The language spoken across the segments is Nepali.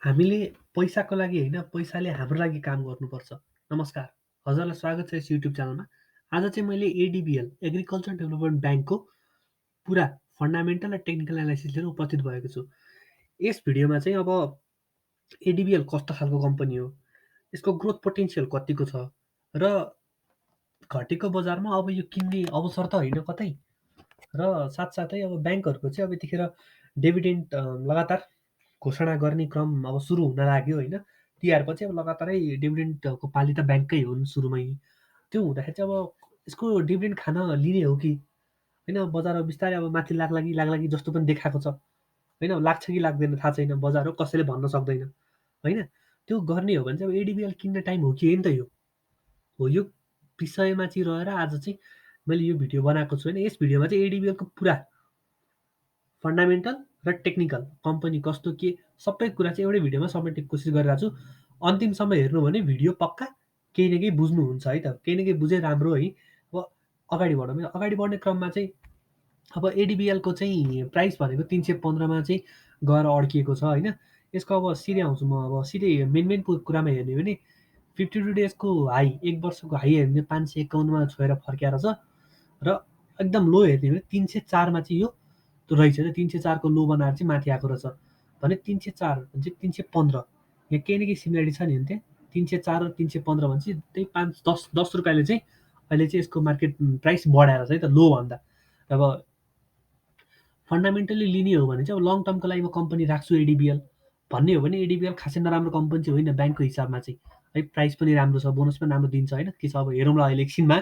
हामीले पैसाको लागि होइन, पैसाले हाम्रो लागि काम गर्नुपर्छ। नमस्कार, हजुरलाई स्वागत छ यस युट्युब च्यानलमा। आज चाहिँ मैले एडीबीएल एग्रिकल्चर डेभलपमेन्ट ब्याङ्कको पुरा फन्डामेन्टल र टेक्निकल एनालाइसिस लिएर उपस्थित भएको छु। यस भिडियोमा चाहिँ अब एडीबीएल कस्तो खालको कम्पनी हो, यसको ग्रोथ पोटेन्सियल कतिको छ र घटेको बजारमा अब यो किन्ने अवसर त होइन कतै, र साथसाथै अब ब्याङ्कहरूको चाहिँ अब यतिखेर डिभिडेन्ट लगातार घोषणा गर्ने क्रम अब सुरु हुन लाग्यो होइन। तिहारपछि अब लगातारै डिभिडेन्टको पाली त ब्याङ्ककै हुन् सुरुमै। त्यो हुँदाखेरि चाहिँ अब यसको डिभिडेन्ट खान लिने हो कि होइन, बजार अब बिस्तारै अब माथि लाग्ला कि जस्तो पनि देखाएको छ होइन। लाग्छ कि लाग्दैन थाहा छैन, बजार हो, कसैले भन्न सक्दैन होइन। त्यो गर्ने हो भने चाहिँ अब एडीबीएल किन्ने टाइम हो कि होइन त यो विषयमा चाहिँ रहेर आज चाहिँ मैले यो भिडियो बनाएको छु होइन। यस भिडियोमा चाहिँ एडीबीएलको पुरा फन्डामेन्टल र टेक्निकल कम्पनी कस्तो के सबै कुरा चाहिँ एउटै भिडियोमा समेट्ने कोसिस गरिरहेको छु। अन्तिमसम्म हेर्नु भने भिडियो पक्का केही न केही बुझ्नुहुन्छ है त, केही न केही बुझे राम्रो है। अब अगाडि बढौँ। अगाडि बढ्ने क्रममा चाहिँ अब एडीबीएलको चाहिँ प्राइस भनेको 315मा चाहिँ गएर अड्किएको छ होइन। यसको अब सिधै आउँछु म, अब सिधै मेन कुरामा हेर्ने हो भने 52 डेजको हाई, एक वर्षको हाई हेर्ने 551मा छोएर फर्केर छ र एकदम लो हेर्ने हो भने 304मा चाहिँ यो रहेछ। 304को लो बनाएर चाहिँ माथि आएको रहेछ भने 304 भने चाहिँ 315, यहाँ केही न केही सिमिलरिटी छ नि। भने त्यहाँ 304 र 315 भने चाहिँ त्यही 5-10 रुपियाँले चाहिँ अहिले चाहिँ यसको मार्केट प्राइस बढाएर छ है त, लो भन्दा। अब फन्डामेन्टली लिने हो भने चाहिँ अब लङ टर्मको लागि म कम्पनी राख्छु एडीबीएल भन्ने हो भने एडीबीएल खासै नराम्रो कम्पनी चाहिँ होइन ब्याङ्कको हिसाबमा चाहिँ है। प्राइस पनि राम्रो छ, बोनस पनि राम्रो दिन्छ होइन। के छ अब हेरौँला अहिले एकछिनमा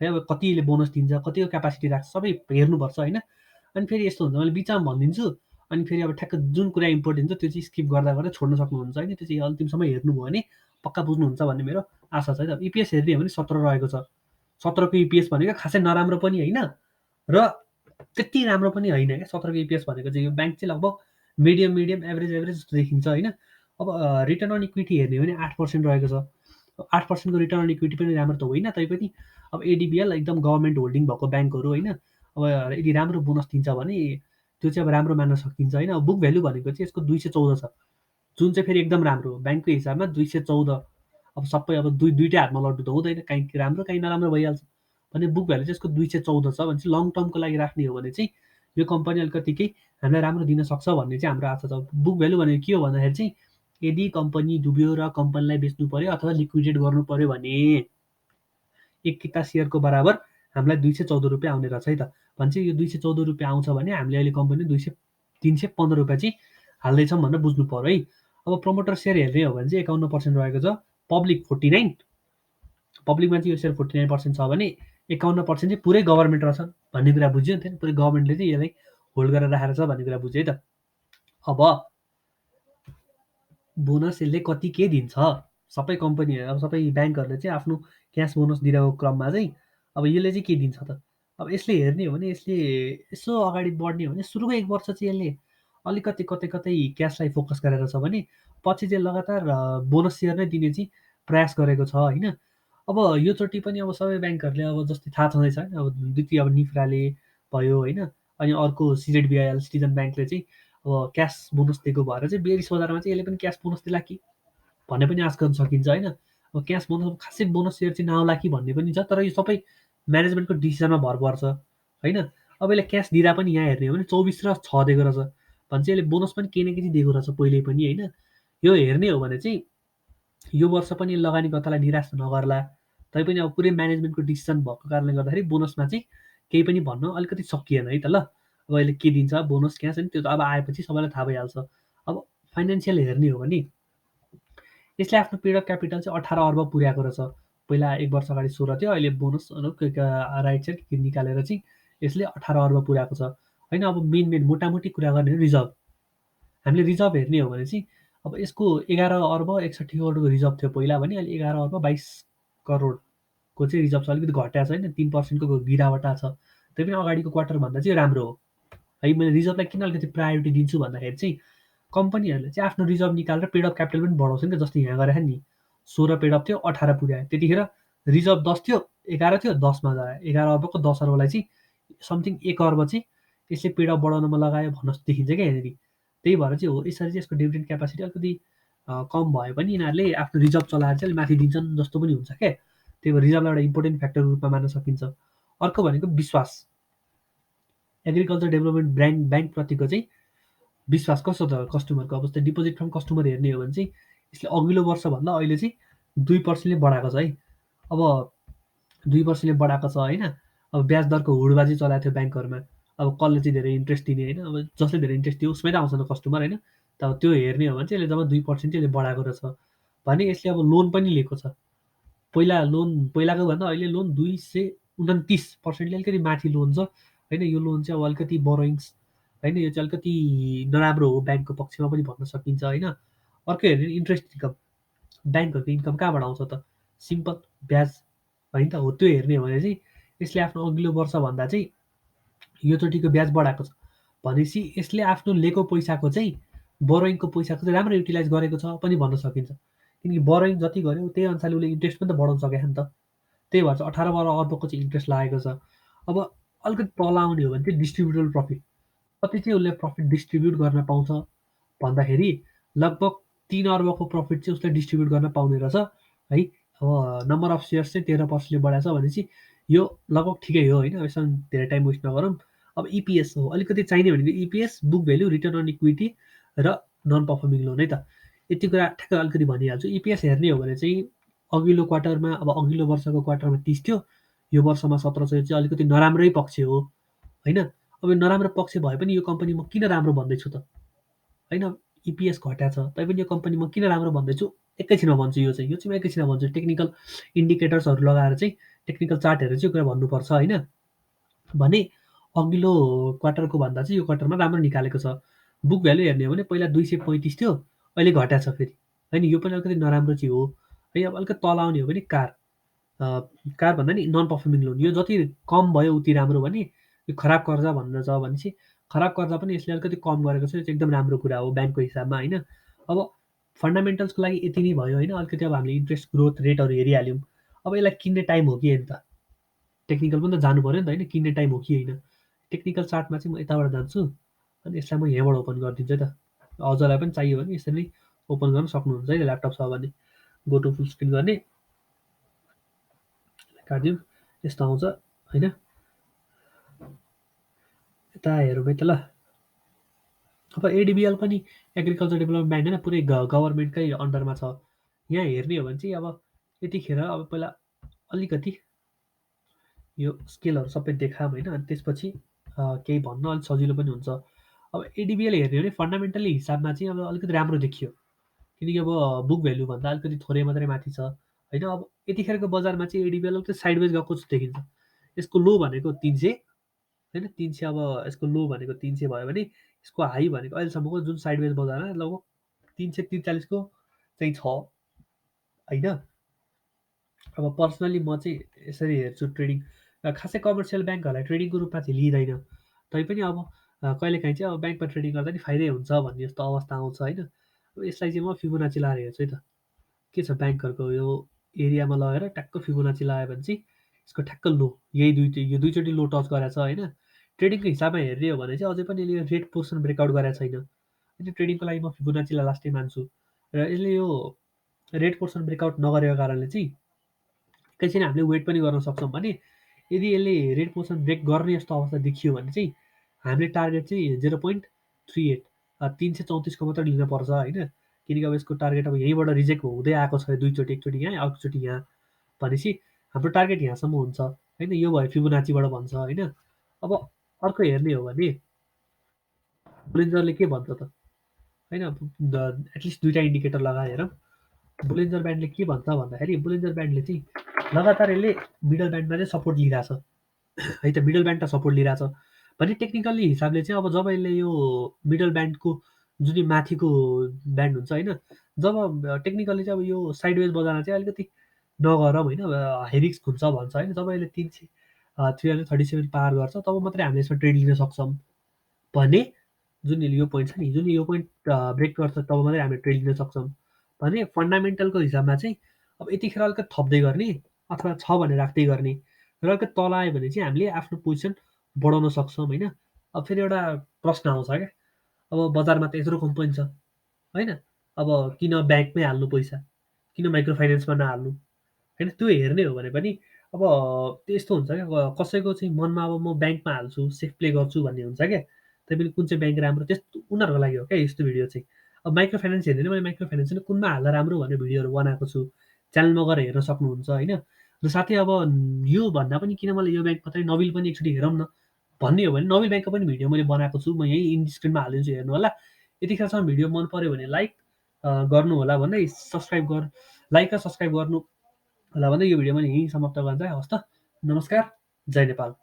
है। अब कतिले बोनस दिन्छ, कतिको क्यापासिटी राख्छ, सबै हेर्नुपर्छ होइन। अनि फेरि यस्तो हुन्छ, मैले बिचमा भनिदिन्छु अनि फेरि अब ठ्याक्क जुन कुरा इम्पोर्टेन्ट छ त्यो चाहिँ स्किप गर्दा छोड्न सक्नुहुन्छ होइन। त्यो चाहिँ अन्तिमसम्म हेर्नुभयो भने पक्का बुझ्नुहुन्छ भन्ने मेरो आशा छ है त। इपिएस हेर्ने हो भने 17 रहेको छ। 17को इपिएस भनेको खासै नराम्रो पनि होइन र त्यति राम्रो पनि होइन क्या। 17को इपिएस भनेको चाहिँ यो ब्याङ्क चाहिँ लगभग मिडियम एभरेज जस्तो देखिन्छ होइन। अब रिटर्न अन इक्विटी हेर्ने हो भने 8% रहेको छ। 8%को रिटर्न अन इक्विटी पनि राम्रो त होइन, तैपनि अब एडीबीएल एकदम गभर्मेन्ट होल्डिङ भएको ब्याङ्कहरू होइन। अब यदि राम्रो बोनस दिन्छ भने त्यो चाहिँ अब राम्रो मान्न सकिन्छ होइन। अब बुक भ्यालु भनेको चाहिँ यसको 214 छ, जुन चाहिँ फेरि एकदम राम्रो हो ब्याङ्कको हिसाबमा। 214 अब सबै अब दुइटै हातमा लड्डु त हुँदैन, काहीँ राम्रो काहीँ नराम्रो भइहाल्छ भने बुक भ्यालु चाहिँ यसको 214 छ भने चाहिँ लङ टर्मको लागि राख्ने हो भने चाहिँ यो कम्पनी अलिकति केही हामीलाई राम्रो दिन सक्छ भन्ने चाहिँ हाम्रो आशा छ। बुक भ्यालु भनेको के हो भन्दाखेरि चाहिँ यदि कम्पनी डुब्यो र कम्पनीलाई बेच्नु पर्यो अथवा लिक्विडेट गर्नु पर्यो भने एक किता सेयरको बराबर हामीलाई 214 रुपियाँ आउने रहेछ है त। भने चाहिँ यो 214 रुपियाँ आउँछ भने हामीले अहिले कम्पनी 315 रुपियाँ चाहिँ हाल्दैछौँ भनेर बुझ्नु पर्यो है। अब प्रमोटर सेयर हेर्ने हो भने चाहिँ 51% रहेको छ, पब्लिक 49, पब्लिकमा चाहिँ यो सेयर 49% छ भने 51% चाहिँ पुरै गभर्मेन्ट रहेछ भन्ने कुरा बुझ्यो नि त। पुरै गभर्मेन्टले चाहिँ यसलाई होल्ड गरेर राखेर छ भन्ने कुरा बुझ्यो है त। अब बोनस यसले कति के दिन्छ, सबै कम्पनी अब सबै ब्याङ्कहरूले चाहिँ आफ्नो क्यास बोनस दिरहेको क्रममा चाहिँ अब यसले चाहिँ के दिन्छ त। अब यसले हेर्ने हो भने यसले यसो अगाडि बढ्ने हो भने सुरुको एक वर्ष चाहिँ यसले अलिकति कतै क्यासलाई फोकस गरेर छ भने पछि चाहिँ लगातार बोनस सेयर नै दिने चाहिँ प्रयास गरेको छ होइन। अब योचोटि पनि अब सबै ब्याङ्कहरूले अब जस्तै थाहा छँदैछ होइन, अब द्वितीय अब निफ्राले भयो होइन, अनि अर्को सिजेडबिआइएल सिटिजन ब्याङ्कले चाहिँ अब क्यास बोनस दिएको भएर चाहिँ बेरिस बजारमा चाहिँ यसले पनि क्यास बोनस दिला कि भन्ने पनि आश गर्न सकिन्छ होइन। अब क्यास बोनस खासै बोनस सेयर चाहिँ नआउला कि भन्ने पनि छ, तर यो सबै म्यानेजमेन्टको डिसिजनमा भर पर्छ होइन। अब यसले क्यास दिँदा पनि यहाँ हेर्ने हो भने 24 र 6 दिएको रहेछ भने चाहिँ यसले बोनस पनि केही न केही दिएको रहेछ पहिले पनि होइन। यो हेर्ने हो भने चाहिँ यो वर्ष पनि लगानीकर्तालाई निराश नगर्ला, तैपनि अब पुरै म्यानेजमेन्टको डिसिजन भएको कारणले गर्दाखेरि बोनसमा चाहिँ केही पनि भन्न अलिकति सकिएन है त। ल अब अहिले के दिन्छ बोनस क्यास होइन, त्यो त अब आएपछि सबैलाई थाहा भइहाल्छ। अब फाइनेन्सियल हेर्ने हो भने यसले आफ्नो पेड अफ क्यापिटल चाहिँ 18 अर्ब पुर्याएको रहेछ। पहिला एक वर्ष अगाडि 16 थियो, अहिले बोनस राइट साइड निकालेर चाहिँ यसले 18 अर्ब पुर्याएको छ होइन। अब मेन मोटामोटी कुरा गर्ने हो रिजर्भ, हामीले रिजर्भ हेर्ने हो भने चाहिँ अब यसको 11 अर्ब 61 करोडको रिजर्भ थियो पहिला भने अहिले 11 अर्ब 22 करोडको चाहिँ रिजर्भ छ। अलिकति घटेको छ होइन, 3%को गिरावट छ, त्यही पनि अगाडिको क्वार्टरभन्दा चाहिँ राम्रो हो है। मैले रिजर्भलाई किन अलिकति प्रायोरिटी दिन्छु भन्दाखेरि चाहिँ कम्पनीहरूले चाहिँ आफ्नो रिजर्भ निकालेर पेड अफ क्यापिटल पनि बढाउँछ नि त। जस्तै यहाँ गरेर नि 16 पेड अफ थियो 18 पुर्यायो, त्यतिखेर रिजर्भ 10 थियो 11 थियो 10मा गयो, 11 अर्बको 10 अर्बलाई चाहिँ समथिङ 1 अर्ब चाहिँ यसले पेड अफ बढाउनमा लगायो भन्नु जस्तो देखिन्छ क्या यहाँनिर। त्यही भएर चाहिँ हो यसरी चाहिँ यसको डिभिडेन्ड क्यापासिटी अलिकति कम भए पनि यिनीहरूले आफ्नो रिजर्भ चलाएर चाहिँ माथि दिन्छन् जस्तो पनि हुन्छ क्या। त्यही भएर रिजर्भलाई एउटा इम्पोर्टेन्ट फ्याक्टर रूपमा मान्न सकिन्छ। अर्को भनेको विश्वास। एग्रिकल्चर डेभलपमेन्ट ब्याङ्कप्रतिको चाहिँ विश्वास कस्तो छ कस्टमरको। अब जस्तै डिपोजिट फ्रम कस्टमर हेर्ने हो भने चाहिँ यसले अघिल्लो वर्षभन्दा अहिले चाहिँ 2% बढाएको छ है। अब 2% बढाएको छ होइन। अब ब्याज दरको हुडबाजी चलाएको थियो ब्याङ्कहरूमा। अब कसले चाहिँ धेरै इन्ट्रेस्ट दिने होइन, अब जसले धेरै इन्ट्रेस्ट दियो उसमै त आउँछ नि कस्टमर होइन। त त्यो हेर्ने हो भने चाहिँ यसले जब 2% चाहिँ यसले बढाएको रहेछ भने यसले अब लोन पनि लिएको छ। पहिलाको भन्दा अहिले लोन 229%ले अलिकति माथि लोन छ होइन। यो लोन चाहिँ अब अलिकति बोरोइङ्स होइन, यो चाहिँ अलिकति नराम्रो हो ब्याङ्कको पक्षमा पनि भन्न सकिन्छ होइन। अर्को हेर्ने इन्ट्रेस्ट इन्कम। ब्याङ्कहरूको इन्कम कहाँबाट आउँछ त? सिम्पल ब्याज होइन त हो। त्यो हेर्ने हो भने चाहिँ यसले आफ्नो अघिल्लो वर्षभन्दा चाहिँ योचोटिको ब्याज बढाएको छ भनेपछि यसले आफ्नो लिएको पैसाको चाहिँ बोरोइङको पैसाको चाहिँ राम्रो युटिलाइज गरेको छ पनि भन्न सकिन्छ। किनकि बोरोइङ जति गर्यो त्यही अनुसारले उसले इन्ट्रेस्ट पनि त बढाउन सकेको नि त। त्यही भएर चाहिँ 18-12 अर्बको चाहिँ इन्ट्रेस्ट लागेको छ। अब अलिकति तल आउने हो भने चाहिँ डिस्ट्रिब्युटेबल प्रफिट। कति चाहिँ उसले प्रफिट डिस्ट्रिब्युट गर्न पाउँछ भन्दाखेरि लगभग 3 अर्बको प्रफिट चाहिँ उसले डिस्ट्रिब्युट गर्न पाउने रहेछ है। अब नम्बर अफ सेयर्स चाहिँ 13%ले बढाएको छ भनेपछि यो लगभग ठिकै हो होइन। यसमा धेरै टाइम वेस्ट नगरौँ। अब इपिएस हो अलिकति चाहिने भनेको EPS, book value, return on equity र नन पर्फर्मिङ लोन है त। यति कुरा ठ्याक्कै अलिकति भनिहाल्छु। इपिएस हेर्ने हो भने चाहिँ अघिल्लो क्वार्टरमा अब अघिल्लो वर्षको क्वार्टरमा 30 थियो, यो वर्षमा 17 छ। यो चाहिँ अलिकति नराम्रै पक्ष हो होइन। अब यो नराम्रो पक्ष भए पनि यो कम्पनी म किन राम्रो भन्दैछु त होइन। इपिएस घट्या छ तैपनि यो कम्पनी म किन राम्रो भन्दैछु एकैछिनमा भन्छु। यो चाहिँ म एकैछिनमा भन्छु। टेक्निकल इन्डिकेटर्सहरू लगाएर चाहिँ टेक्निकल चार्ट हेरेर चाहिँ यो कुरा भन्नुपर्छ होइन। भने अघिल्लो क्वार्टरको भन्दा चाहिँ यो क्वार्टरमा राम्रो निकालेको छ। बुक भ्याल्यु हेर्ने हो भने पहिला 235 थियो, अहिले घट्या छ फेरि होइन। यो पनि अलिकति नराम्रो चाहिँ हो है। अब अलिकति तल आउने हो भने कार भन्दा नि नन पर्फर्मिङ लोन, यो जति कम भयो उति राम्रो भने यो खराब कर्जा भनेर छ भनेपछि खराब कर्जा पनि यसले अलिकति कम गरेको छ। यो चाहिँ एकदम राम्रो कुरा हो ब्याङ्कको हिसाबमा होइन। अब फन्डामेन्टल्सको लागि यति नै भयो होइन। अलिकति अब हामीले इन्ट्रेस्ट ग्रोथ रेटहरू हेरिहाल्यौँ। अब यसलाई किन्ने टाइम हो कि होइन त? टेक्निकल पनि त जानु पऱ्यो नि त होइन, किन्ने टाइम हो कि होइन। टेक्निकल चार्टमा चाहिँ म यताबाट जान्छु अनि यसलाई म यहाँबाट ओपन गरिदिन्छु है त। हजुरलाई पनि चाहियो भने यसरी नै ओपन गर्न सक्नुहुन्छ है। ल्यापटप छ भने गो टु फुल स्क्रिन गर्ने काटिदिउँ यस्तो आउँछ होइन। यता हेरौँ है त ल। अब एडिबिएल पनि एग्रिकल्चर डेभलपमेन्ट ब्याङ्क होइन, पुरै गभर्मेन्टकै अन्डरमा छ। यहाँ हेर्ने हो भने चाहिँ अब यतिखेर अब पहिला अलिकति यो स्केलहरू सबै देखाऊँ होइन। अनि त्यसपछि केही भन्न अलिक सजिलो पनि हुन्छ। अब एडिबिएल हेर्ने हो भने फन्डामेन्टली हिसाबमा चाहिँ अब अलिकति राम्रो देखियो। किनकि अब बुक भ्याल्युभन्दा अलिकति थोरै मात्रै माथि छ होइन। अब यतिखेरको बजारमा चाहिँ एडिबिएल अलिकति साइडवेज गएको जस्तो देखिन्छ। यसको लो भनेको 300 होइन। 300 अब यसको लो भनेको 300 भयो भने यसको हाई भनेको अहिलेसम्मको जुन साइडवेज बजारमा लगभग 343 को चाहिँ छ होइन। अब पर्सनली म चाहिँ यसरी हेर्छु ट्रेडिङ। खासै कमर्सियल ब्याङ्कहरूलाई ट्रेडिङको रूपमा चाहिँ लिइँदैन। तैपनि अब कहिलेकाहीँ चाहिँ अब ब्याङ्कमा ट्रेडिङ गर्दा नि फाइदै हुन्छ भन्ने जस्तो अवस्था आउँछ होइन। अब यसलाई चाहिँ म फिबोनाची लाएर हेर्छु है त। के छ ब्याङ्कहरूको यो एरियामा लगेर ट्याक्क फिबोनाची लगायो भने चाहिँ यसको ठ्याक्क लो यो दुईचोटि लो टच गरेको छ होइन। ट्रेडिङको हिसाबमा हेर्ने हो भने चाहिँ अझै पनि यसले रेट पोर्सन ब्रेकआउट गरेको छैन होइन। ट्रेडिङको लागि म फिबोनाचीलाई लास्टै मान्छु। र यसले यो रेट पोर्सन ब्रेकआउट नगरेको कारणले चाहिँ एकैछिन हामीले वेट पनि गर्न सक्छौँ भने यदि यसले रेट पोर्सन ब्रेक गर्ने जस्तो अवस्था देखियो भने चाहिँ हामीले टार्गेट चाहिँ 0.38 334को मात्रै लिनुपर्छ होइन। किनकि अब यसको टार्गेट अब यहीँबाट रिजेक्ट हुँदै आएको छ दुईचोटि, एकचोटि यहाँ अर्कोचोटि यहाँ भनेपछि हाम्रो टार्गेट यहाँसम्म हुन्छ होइन। यो भयो फिबोनाचीबाट भन्छ होइन। अब अर्को हेर्ने हो भने बोलिन्जरले के भन्छ त होइन। एटलिस्ट दुईवटा इन्डिकेटर लगाएर हेरौँ। बोलिन्जर ब्यान्डले के भन्छ भन्दाखेरि बोलिन्जर ब्यान्डले चाहिँ लगातार यसले मिडल ब्यान्डमा चाहिँ सपोर्ट लिइरहेछ है त। मिडल ब्यान्ड त सपोर्ट लिइरहेछ भने टेक्निकल्ली हिसाबले चाहिँ अब जब यसले यो मिडल ब्यान्डको जुन चाहिँ माथिको ब्यान्ड हुन्छ होइन, जब टेक्निकल्ली चाहिँ अब यो साइडवेज बजारमा चाहिँ अलिकति नगरौँ होइन, हाई रिस्क हुन्छ भन्छ होइन। जब यसले 337 पार गर्छ तब मात्रै हामीले यसमा ट्रेड लिन सक्छौँ भने जुन यो पोइन्ट छ नि, जुन यो पोइन्ट ब्रेक गर्छ तब मात्रै हामीले ट्रेड लिन सक्छौँ भने फन्डामेन्टलको हिसाबमा चाहिँ अब यतिखेर अलिकति थप्दै गर्ने अथवा छ भने राख्दै गर्ने र अलिकति तल आयो भने चाहिँ हामीले आफ्नो पोजिसन बढाउन सक्छौँ होइन। अब फेरि एउटा प्रश्न आउँछ क्या, अब बजारमा त यत्रो कम्पनी छ होइन? अब किन ब्याङ्कमै हाल्नु पैसा? किन माइक्रो फाइनेन्समा नहाल्नु? होइन? त्यो हेर्ने हो भने पनि अब त्यस्तो हुन्छ क्या कसैको चाहिँ मनमा अब म ब्याङ्कमा हाल्छु, सेफ प्ले गर्छु भन्ने हुन्छ क्या। तैपनि कुन चाहिँ ब्याङ्क राम्रो त्यस्तो उनीहरूको लागि हो क्या यस्तो भिडियो चाहिँ। अब माइक्रो फाइनेन्स हेर्ने मैले माइक्रो फाइनेन्स चाहिँ कुनमा हाल्दा राम्रो भन्ने भिडियोहरू बनाएको छु। च्यानलमा गएर हेर्न सक्नुहुन्छ होइन? र साथै अब यो भन्दा पनि किन मलाई यो ब्याङ्क मात्रै नबिल पनि एकचोटि हेरौँ न भन्ने हो भने नबिल ब्याङ्कको पनि भिडियो मैले बनाएको छु। म यहीँ इन्ड स्क्रिनमा हालिदिन्छु हेर्नु होला। यतिखेरसम्म भिडियो मन पर्यो भने लाइक गर्नु होला भन्दै सब्सक्राइब लाइक र सब्सक्राइब गर्नु होला भन्दै यो भिडियो मैले यहीँ समाप्त गर्न चाहेँ। हवस् त, नमस्कार, जय नेपाल।